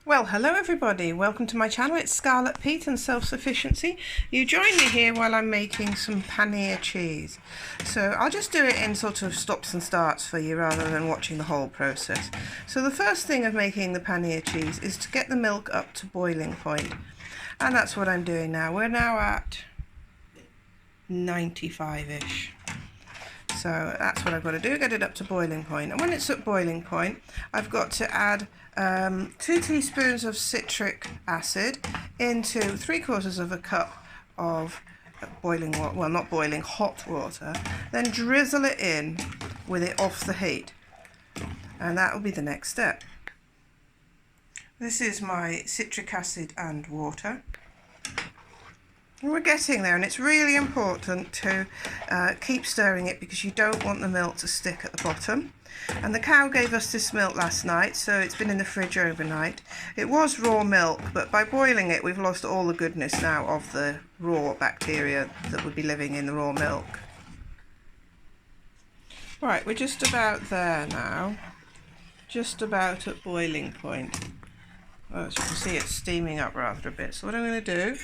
Well, hello everybody, welcome to my channel. It's Scarlet Pete and Self-Sufficiency. You join me here while I'm making some paneer cheese. So I'll just do it in sort of stops and starts for you rather than watching the whole process. So the first thing of making the paneer cheese is to get the milk up to boiling point. And that's what I'm doing now. We're now at 95-ish. So that's what I've got to do, get it up to boiling point. And when it's at boiling point, I've got to add 2 teaspoons of citric acid into 3/4 of a cup of boiling water, well, not boiling, hot water. Then drizzle it in with it off the heat. And that will be the next step. This is my citric acid and water. And we're getting there, and it's really important to keep stirring it because you don't want the milk to stick at the bottom. And the cow gave us this milk last night, so it's been in the fridge overnight. It was raw milk, but by boiling it we've lost all the goodness now of the raw bacteria that would be living in the raw milk. Right, we're just about there now, just about at boiling point. Well, as you can see, it's steaming up rather a bit. So what I'm going to do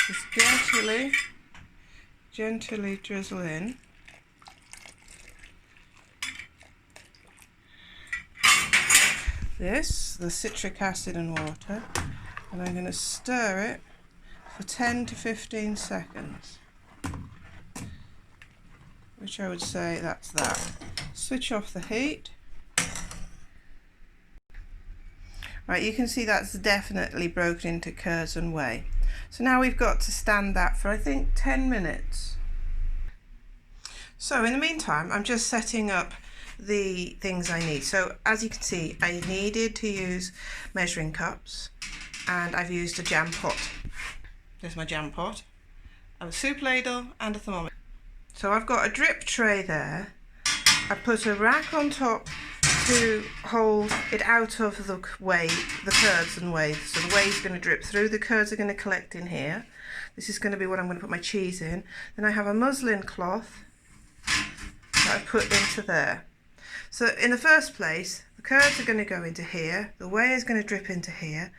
is gently drizzle in. The citric acid and water, and I'm going to stir it for 10 to 15 seconds, which I would say that's that. Switch off the heat. Right, you can see that's definitely broken into curds and whey. So now we've got to stand that for I think 10 minutes. So in the meantime, I'm just setting up the things I need. So as you can see, I needed to use measuring cups, and I've used a jam pot. There's my jam pot, a soup ladle and a thermometer. So I've got a drip tray there. I put a rack on top to hold it out of the whey, the curds and whey. So the whey is going to drip through, the curds are going to collect in here. This is going to be what I'm going to put my cheese in. Then I have a muslin cloth that I put into there. So in the first place, the curds are going to go into here, the whey is going to drip into here,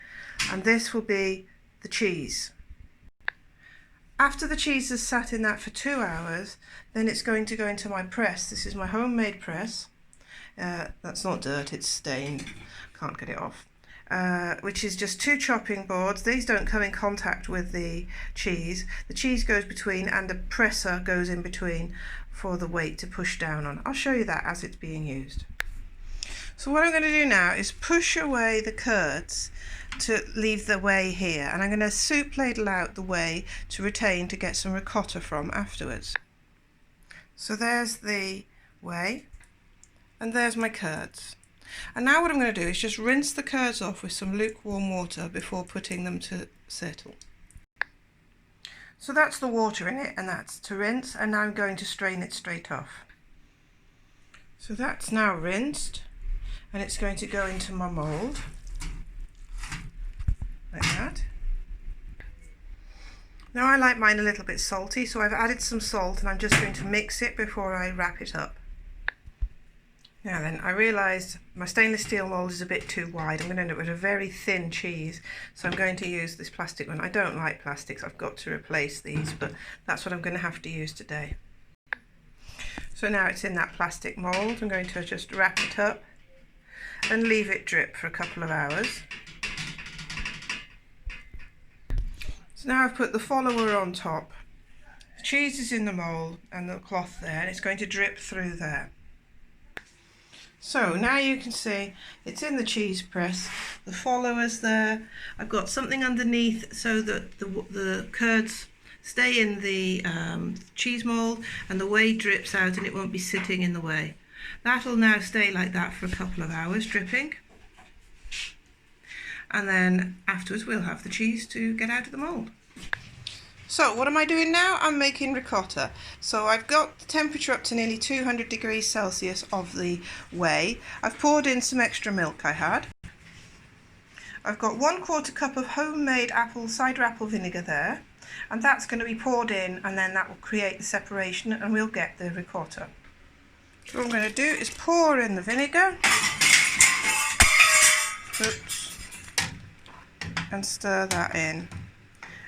and this will be the cheese. After the cheese has sat in that for 2 hours, then it's going to go into my press. This is my homemade press. That's not dirt, it's stained, can't get it off. Which is just 2 chopping boards. These don't come in contact with the cheese. The cheese goes between and a presser goes in between for the weight to push down on. I'll show you that as it's being used. So what I'm going to do now is push away the curds to leave the whey here, and I'm going to soup ladle out the whey to retain to get some ricotta from afterwards. So there's the whey, and there's my curds. And now what I'm going to do is just rinse the curds off with some lukewarm water before putting them to settle. So that's the water in it, and that's to rinse, and now I'm going to strain it straight off. So that's now rinsed, and it's going to go into my mould, like that. Now I like mine a little bit salty, so I've added some salt, and I'm just going to mix it before I wrap it up. Now then, I realised my stainless steel mould is a bit too wide. I'm going to end up with a very thin cheese, so I'm going to use this plastic one. I don't like plastics, I've got to replace these, but that's what I'm going to have to use today. So now it's in that plastic mould. I'm going to just wrap it up and leave it drip for a couple of hours. So now I've put the follower on top. The cheese is in the mould and the cloth there, and it's going to drip through there. So now you can see it's in the cheese press, the follower's there, I've got something underneath so that the curds stay in the cheese mould and the whey drips out and it won't be sitting in the whey. That will now stay like that for a couple of hours dripping, and then afterwards we'll have the cheese to get out of the mould. So what am I doing now? I'm making ricotta. So I've got the temperature up to nearly 200 degrees Celsius of the whey. I've poured in some extra milk I had. I've got 1/4 cup of homemade cider apple vinegar there, and that's going to be poured in, and then that will create the separation and we'll get the ricotta. So what I'm going to do is pour in the vinegar. Oops. and stir that in.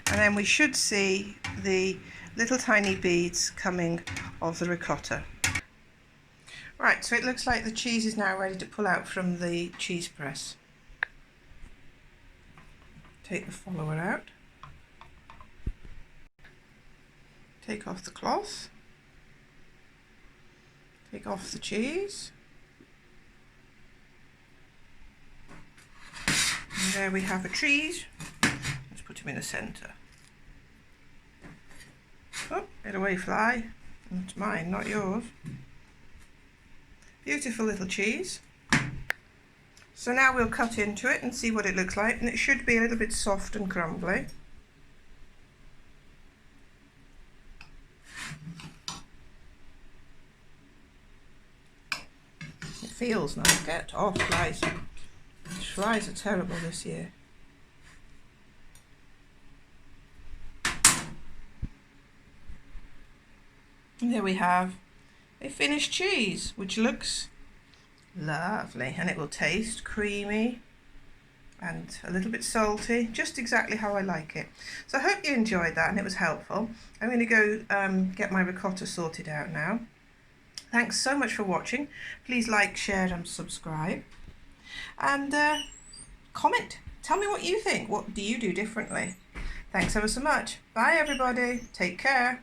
And then we should see the little tiny beads coming of the ricotta. Right, so it looks like the cheese is now ready to pull out from the cheese press. Take the follower out. Take off the cloth. Take off the cheese. And there we have a cheese. Let's put him in the centre. Oh, get away, fly. It's mine, not yours. Beautiful little cheese. So now we'll cut into it and see what it looks like, and it should be a little bit soft and crumbly. It feels nice. Get off, flies. Flies are terrible this year. And there we have a finished cheese, which looks lovely, and it will taste creamy and a little bit salty, just exactly how I like it. So I hope you enjoyed that and it was helpful. I'm going to go get my ricotta sorted out now. Thanks so much for watching. Please like, share and subscribe, and comment. Tell me what you think. What do you do differently? Thanks ever so much. Bye everybody. Take care.